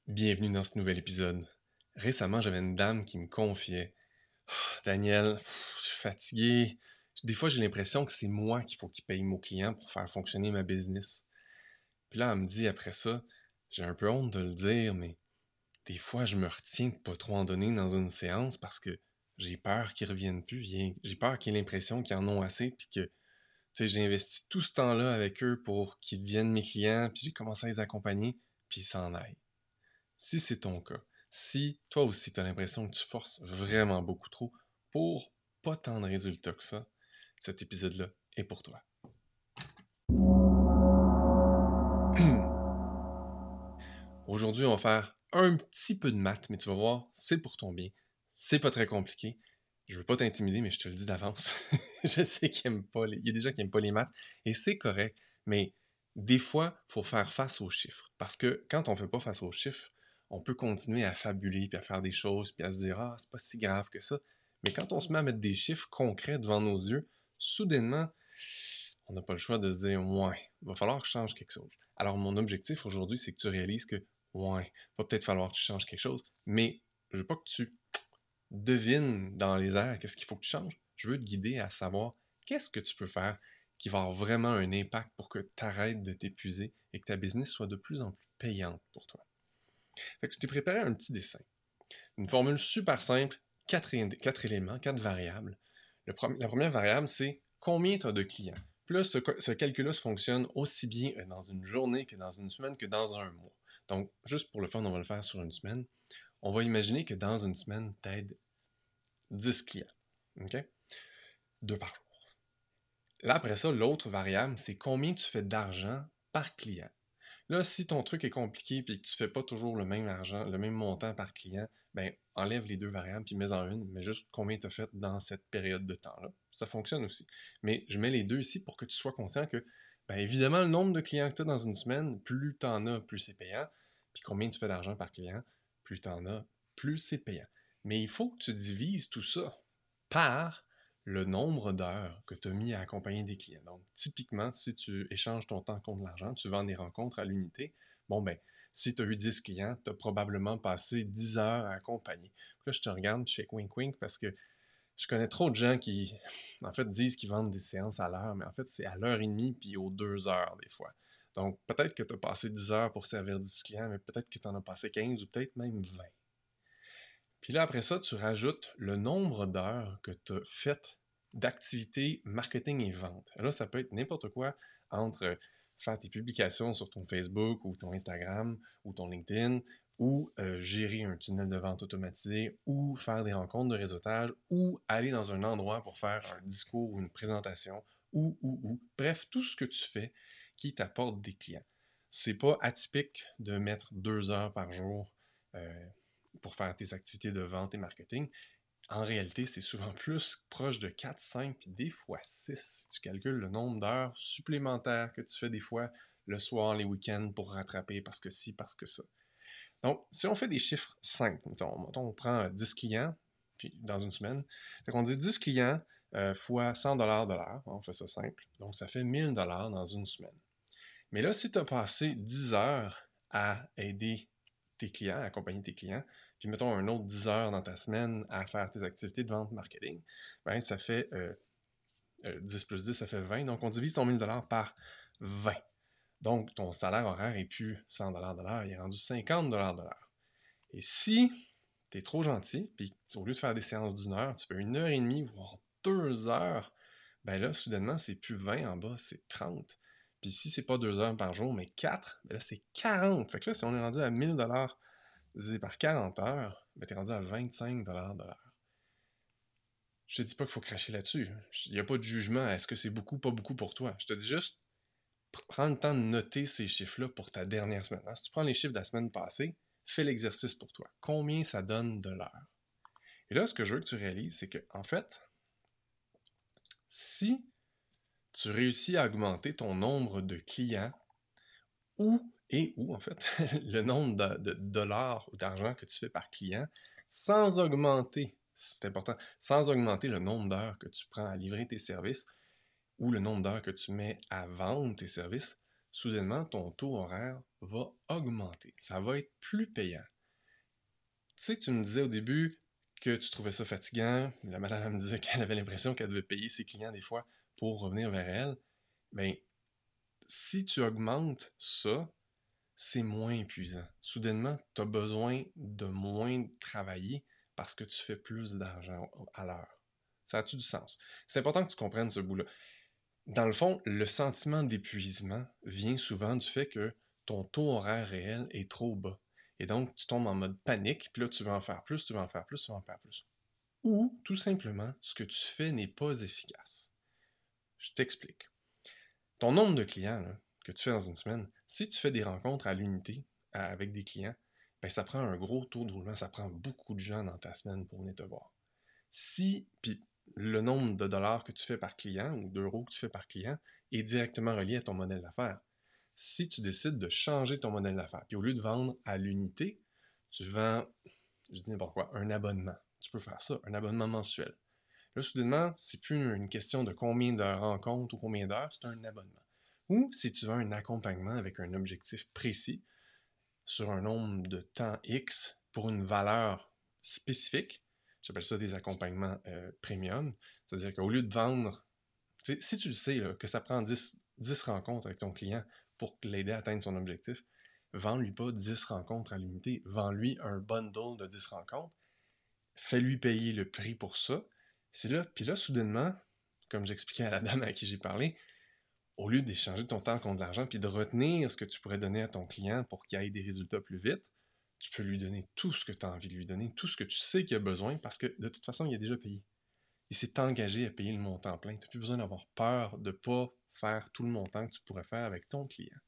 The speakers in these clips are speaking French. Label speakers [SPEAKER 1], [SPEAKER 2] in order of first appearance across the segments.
[SPEAKER 1] Bienvenue dans ce nouvel épisode. Récemment, j'avais une dame qui me confiait: Daniel, je suis fatigué. Des fois, j'ai l'impression que c'est moi qu'il faut qu'il paye mon client pour faire fonctionner ma business. Puis là, elle me dit après ça: j'ai un peu honte de le dire, mais des fois, je me retiens de pas trop en donner dans une séance parce que j'ai peur qu'ils reviennent plus. J'ai peur qu'ils aient l'impression qu'ils en ont assez, puis que j'ai investi tout ce temps-là avec eux pour qu'ils deviennent mes clients, puis j'ai commencé à les accompagner, puis ils s'en aillent. Si c'est ton cas, si toi aussi tu as l'impression que tu forces vraiment beaucoup trop pour pas tant de résultats que ça, cet épisode-là est pour toi. Aujourd'hui, on va faire un petit peu de maths, mais tu vas voir, c'est pour ton bien. C'est pas très compliqué. Je veux pas t'intimider, mais je te le dis d'avance. Je sais qu'il aime pas il y a des gens qui aiment pas les maths, et c'est correct, mais des fois, il faut faire face aux chiffres. Parce que quand on fait pas face aux chiffres, on peut continuer à fabuler, puis à faire des choses, puis à se dire: Ah, c'est pas si grave que ça. Mais quand on se met à mettre des chiffres concrets devant nos yeux, soudainement, on n'a pas le choix de se dire: Ouais, il va falloir que je change quelque chose. Alors, mon objectif aujourd'hui, c'est que tu réalises que, ouais, va peut-être falloir que tu changes quelque chose, mais je veux pas que tu devines dans les airs qu'est-ce qu'il faut que tu changes. Je veux te guider à savoir qu'est-ce que tu peux faire qui va avoir vraiment un impact pour que tu arrêtes de t'épuiser et que ta business soit de plus en plus payante pour toi. Fait que je t'ai préparé un petit dessin. Une formule super simple, quatre éléments, quatre variables. La première variable, c'est combien tu as de clients. Puis là, ce calcul-là se fonctionne aussi bien dans une journée que dans une semaine que dans un mois. Donc, juste pour le fun, on va le faire sur une semaine. On va imaginer que dans une semaine, tu aides 10 clients. OK? 2 par jour. Là, après ça, l'autre variable, c'est combien tu fais d'argent par client. Là, si ton truc est compliqué et que tu ne fais pas toujours le même argent, le même montant par client, ben enlève les deux variables puis mets-en une, mais juste combien tu as fait dans cette période de temps-là. Ça fonctionne aussi. Mais je mets les deux ici pour que tu sois conscient que, ben évidemment, le nombre de clients que tu as dans une semaine, plus tu en as, plus c'est payant. Puis combien tu fais d'argent par client, plus tu en as, plus c'est payant. Mais il faut que tu divises tout ça par le nombre d'heures que tu as mis à accompagner des clients. Donc, typiquement, si tu échanges ton temps contre l'argent, tu vends des rencontres à l'unité, bon ben, si tu as eu 10 clients, tu as probablement passé 10 heures à accompagner. Puis là, je te regarde, je fais wink wink parce que je connais trop de gens qui, en fait, disent qu'ils vendent des séances à l'heure, mais en fait, c'est à l'heure et demie puis aux 2 heures des fois. Donc, peut-être que tu as passé 10 heures pour servir 10 clients, mais peut-être que tu en as passé 15 ou peut-être même 20. Puis là, après ça, tu rajoutes le nombre d'heures que tu as faites d'activités marketing et vente. Là, ça peut être n'importe quoi entre faire tes publications sur ton Facebook ou ton Instagram ou ton LinkedIn ou gérer un tunnel de vente automatisé ou faire des rencontres de réseautage ou aller dans un endroit pour faire un discours ou une présentation ou. Bref, tout ce que tu fais qui t'apporte des clients. C'est pas atypique de mettre 2 heures par jour pour faire tes activités de vente et marketing. En réalité, c'est souvent plus proche de 4, 5, puis des fois 6. Si tu calcules le nombre d'heures supplémentaires que tu fais des fois le soir, les week-ends pour rattraper parce que ci, parce que ça. Donc, si on fait des chiffres simples, mettons on prend 10 clients puis dans une semaine, fait qu'on dit 10 clients fois 100 $ de l'heure, on fait ça simple, donc ça fait 1000 $ dans une semaine. Mais là, si tu as passé 10 heures à aider tes clients, à accompagner tes clients, puis mettons un autre 10 heures dans ta semaine à faire tes activités de vente marketing, ben ça fait 10 plus 10, ça fait 20. Donc, on divise ton 1000 $ par 20. Donc, ton salaire horaire n'est plus 100 $ de l'heure, il est rendu 50 $ de l'heure. Et si tu es trop gentil, puis au lieu de faire des séances d'une heure, tu fais 1 heure et demie, voire 2 heures, ben là, soudainement, c'est plus 20 en bas, c'est 30. Puis si c'est pas 2 heures par jour, mais 4, ben là, c'est 40. Fait que là, si on est rendu à 1000 $ divisé par 40 heures, ben t'es rendu à 25 $ de l'heure. Je te dis pas qu'il faut cracher là-dessus. Il n'y a pas de jugement. Est-ce que c'est beaucoup, pas beaucoup pour toi? Je te dis juste, prends le temps de noter ces chiffres-là pour ta dernière semaine. Si tu prends les chiffres de la semaine passée, fais l'exercice pour toi. Combien ça donne de l'heure? Et là, ce que je veux que tu réalises, c'est que, en fait, si tu réussis à augmenter ton nombre de clients ou en fait, le nombre de dollars ou d'argent que tu fais par client, sans augmenter, c'est important, sans augmenter le nombre d'heures que tu prends à livrer tes services ou le nombre d'heures que tu mets à vendre tes services, soudainement, ton taux horaire va augmenter. Ça va être plus payant. Tu sais, tu me disais au début que tu trouvais ça fatigant. La madame elle me disait qu'elle avait l'impression qu'elle devait payer ses clients des fois pour revenir vers elle. Bien, si tu augmentes ça, c'est moins épuisant. Soudainement, tu as besoin de moins travailler parce que tu fais plus d'argent à l'heure. Ça a-tu du sens? C'est important que tu comprennes ce bout-là. Dans le fond, le sentiment d'épuisement vient souvent du fait que ton taux horaire réel est trop bas. Et donc, tu tombes en mode panique, puis là, tu veux en faire plus, tu veux en faire plus, tu veux en faire plus. Ou, tout simplement, ce que tu fais n'est pas efficace. Je t'explique. Ton nombre de clients là, que tu fais dans une semaine, si tu fais des rencontres à l'unité avec des clients, ben, ça prend un gros taux de roulement, ça prend beaucoup de gens dans ta semaine pour venir te voir. Si, puis le nombre de dollars que tu fais par client ou d'euros que tu fais par client est directement relié à ton modèle d'affaires. Si tu décides de changer ton modèle d'affaires, puis au lieu de vendre à l'unité, tu vends, je dis n'importe quoi, un abonnement. Tu peux faire ça, un abonnement mensuel. Là, soudainement, c'est plus une question de combien de rencontres ou combien d'heures, c'est un abonnement. Ou si tu veux un accompagnement avec un objectif précis sur un nombre de temps X pour une valeur spécifique, j'appelle ça des accompagnements premium, c'est-à-dire qu'au lieu de vendre, si tu le sais là, que ça prend 10 rencontres avec ton client pour l'aider à atteindre son objectif, vends-lui pas 10 rencontres à l'unité, vends-lui un bundle de 10 rencontres, fais-lui payer le prix pour ça. C'est là, puis là, soudainement, comme j'expliquais à la dame à qui j'ai parlé, au lieu d'échanger ton temps contre de l'argent puis de retenir ce que tu pourrais donner à ton client pour qu'il ait des résultats plus vite, tu peux lui donner tout ce que tu as envie de lui donner, tout ce que tu sais qu'il a besoin parce que de toute façon, il a déjà payé. Il s'est engagé à payer le montant plein. Tu n'as plus besoin d'avoir peur de ne pas faire tout le montant que tu pourrais faire avec ton client.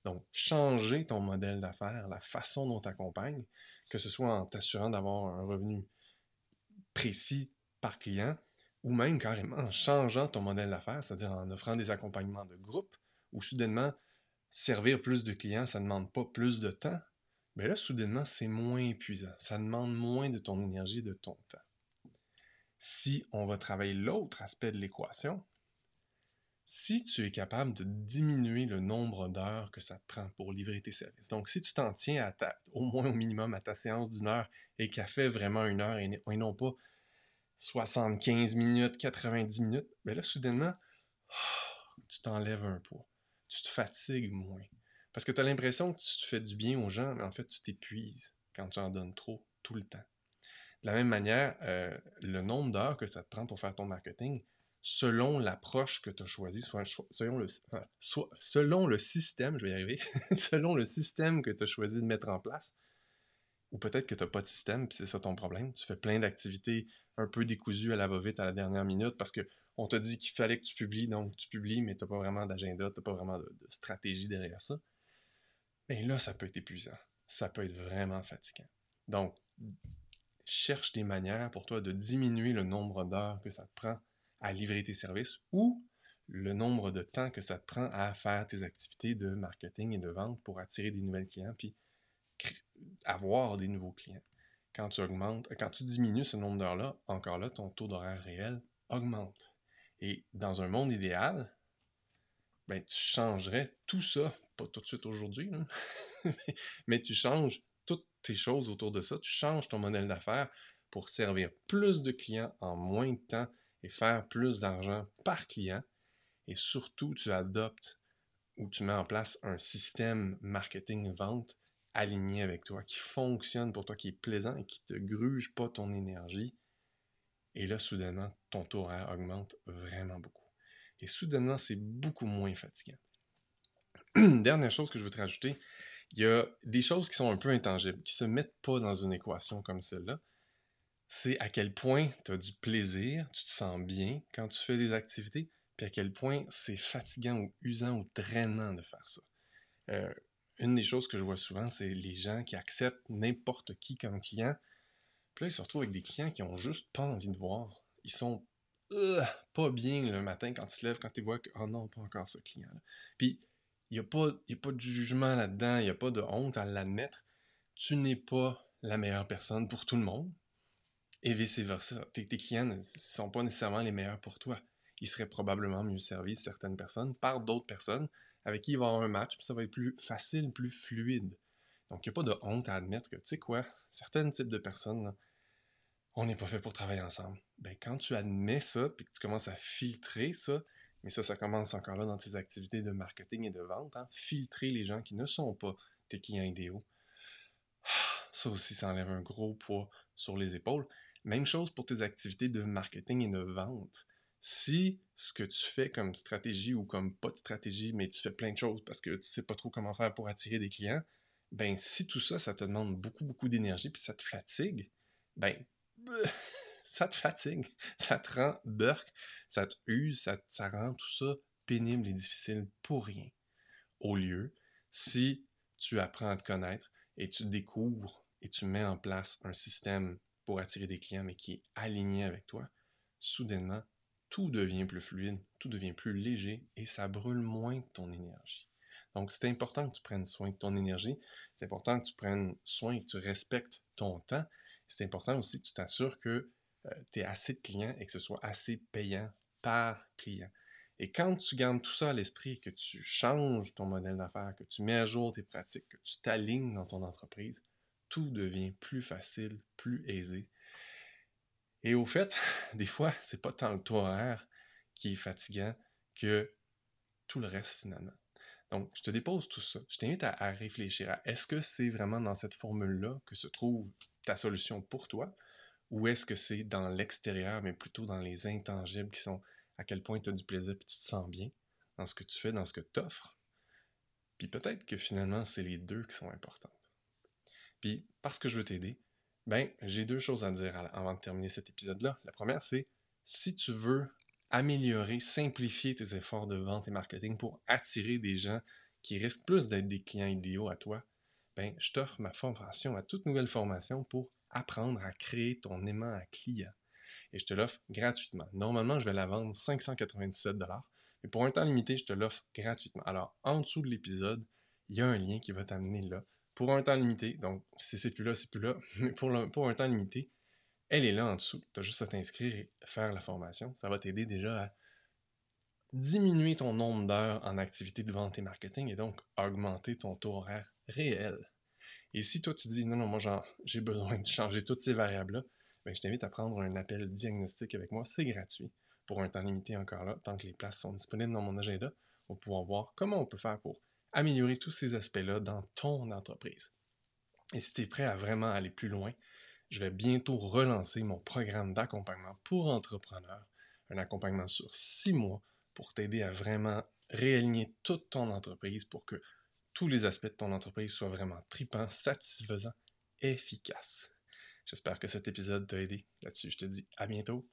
[SPEAKER 1] Donc, changer ton modèle d'affaires, la façon dont tu accompagnes, que ce soit en t'assurant d'avoir un revenu précis par client, ou même carrément en changeant ton modèle d'affaires, c'est-à-dire en offrant des accompagnements de groupe, où soudainement, servir plus de clients, ça ne demande pas plus de temps, mais là, soudainement, c'est moins épuisant. Ça demande moins de ton énergie et de ton temps. Si on va travailler l'autre aspect de l'équation, si tu es capable de diminuer le nombre d'heures que ça te prend pour livrer tes services, donc si tu t'en tiens au moins au minimum à ta séance d'une heure et qu'elle fait vraiment une heure et non pas 75 minutes, 90 minutes, bien là, soudainement, tu t'enlèves un poids. Tu te fatigues moins. Parce que tu as l'impression que tu te fais du bien aux gens, mais en fait, tu t'épuises quand tu en donnes trop, tout le temps. De la même manière, le nombre d'heures que ça te prend pour faire ton marketing, selon l'approche que tu as choisie, selon le système, je vais y arriver, selon le système que tu as choisi de mettre en place, ou peut-être que tu n'as pas de système, puis c'est ça ton problème. Tu fais plein d'activités un peu décousues à la va-vite à la dernière minute parce qu'on t'a dit qu'il fallait que tu publies, donc tu publies, mais tu n'as pas vraiment d'agenda, tu n'as pas vraiment de stratégie derrière ça. Mais là, ça peut être épuisant. Ça peut être vraiment fatigant. Donc, cherche des manières pour toi de diminuer le nombre d'heures que ça te prend à livrer tes services ou le nombre de temps que ça te prend à faire tes activités de marketing et de vente pour attirer des nouvelles clients puis avoir des nouveaux clients. Quand tu diminues ce nombre d'heures-là, encore là, ton taux d'horaire réel augmente. Et dans un monde idéal, ben, tu changerais tout ça, pas tout de suite aujourd'hui, mais tu changes toutes tes choses autour de ça, tu changes ton modèle d'affaires pour servir plus de clients en moins de temps et faire plus d'argent par client. Et surtout, tu adoptes ou tu mets en place un système marketing-vente aligné avec toi, qui fonctionne pour toi, qui est plaisant et qui ne te gruge pas ton énergie. Et là, soudainement, ton taux horaire augmente vraiment beaucoup. Et soudainement, c'est beaucoup moins fatigant. Dernière chose que je veux te rajouter, il y a des choses qui sont un peu intangibles, qui ne se mettent pas dans une équation comme celle-là. C'est à quel point tu as du plaisir, tu te sens bien quand tu fais des activités, puis à quel point c'est fatigant ou usant ou drainant de faire ça. Euh, une des choses que je vois souvent, c'est les gens qui acceptent n'importe qui comme client, puis là, ils se retrouvent avec des clients qui ont juste pas envie de voir. Ils sont pas bien le matin quand ils se lèvent, quand ils voient que, oh non, pas encore ce client-là. Puis, il n'y a pas de jugement là-dedans, il n'y a pas de honte à l'admettre. Tu n'es pas la meilleure personne pour tout le monde, et vice-versa. Tes clients ne sont pas nécessairement les meilleurs pour toi. Ils seraient probablement mieux servis, certaines personnes, par d'autres personnes avec qui il va y avoir un match, puis ça va être plus facile, plus fluide. Donc, il n'y a pas de honte à admettre que, tu sais quoi, certains types de personnes, là, on n'est pas fait pour travailler ensemble. Ben, quand tu admets ça, puis que tu commences à filtrer ça, mais ça commence encore là dans tes activités de marketing et de vente, hein, filtrer les gens qui ne sont pas tes clients idéaux. Ça aussi, ça enlève un gros poids sur les épaules. Même chose pour tes activités de marketing et de vente. Si ce que tu fais comme stratégie ou comme pas de stratégie, mais tu fais plein de choses parce que tu sais pas trop comment faire pour attirer des clients, ben si tout ça, ça te demande beaucoup, beaucoup d'énergie puis ça te fatigue, ben ça te fatigue, ça te rend burk, ça te use, ça rend tout ça pénible et difficile pour rien. Au lieu, si tu apprends à te connaître et tu découvres et tu mets en place un système pour attirer des clients, mais qui est aligné avec toi, soudainement, tout devient plus fluide, tout devient plus léger et ça brûle moins de ton énergie. Donc, c'est important que tu prennes soin de ton énergie. C'est important que tu prennes soin et que tu respectes ton temps. C'est important aussi que tu t'assures que tu aies assez de clients et que ce soit assez payant par client. Et quand tu gardes tout ça à l'esprit, que tu changes ton modèle d'affaires, que tu mets à jour tes pratiques, que tu t'alignes dans ton entreprise, tout devient plus facile, plus aisé. Et au fait, des fois, c'est pas tant le taux horaire qui est fatigant que tout le reste finalement. Donc, je te dépose tout ça. Je t'invite à réfléchir à est-ce que c'est vraiment dans cette formule-là que se trouve ta solution pour toi, ou est-ce que c'est dans l'extérieur, mais plutôt dans les intangibles qui sont à quel point tu as du plaisir et tu te sens bien dans ce que tu fais, dans ce que tu offres. Puis peut-être que finalement, c'est les deux qui sont importantes. Puis, parce que je veux t'aider, ben, j'ai deux choses à dire avant de terminer cet épisode-là. La première, c'est si tu veux améliorer, simplifier tes efforts de vente et marketing pour attirer des gens qui risquent plus d'être des clients idéaux à toi, ben, je t'offre ma formation, ma toute nouvelle formation pour apprendre à créer ton aimant à client. Et je te l'offre gratuitement. Normalement, je vais la vendre 597 $, mais pour un temps limité, je te l'offre gratuitement. Alors, en dessous de l'épisode, il y a un lien qui va t'amener là pour un temps limité. Donc, si c'est plus là, c'est plus là. Mais pour un temps limité, elle est là en dessous. Tu as juste à t'inscrire et faire la formation. Ça va t'aider déjà à diminuer ton nombre d'heures en activité de vente et marketing et donc augmenter ton taux horaire réel. Et si toi tu dis non, non, moi j'ai besoin de changer toutes ces variables-là, ben, je t'invite à prendre un appel diagnostic avec moi, c'est gratuit, pour un temps limité encore là, tant que les places sont disponibles dans mon agenda, on va pouvoir voir comment on peut faire pour améliorer tous ces aspects-là dans ton entreprise. Et si tu es prêt à vraiment aller plus loin, je vais bientôt relancer mon programme d'accompagnement pour entrepreneurs, un accompagnement sur 6 mois pour t'aider à vraiment réaligner toute ton entreprise pour que tous les aspects de ton entreprise soient vraiment tripants, satisfaisants, efficaces. J'espère que cet épisode t'a aidé. Là-dessus, je te dis à bientôt.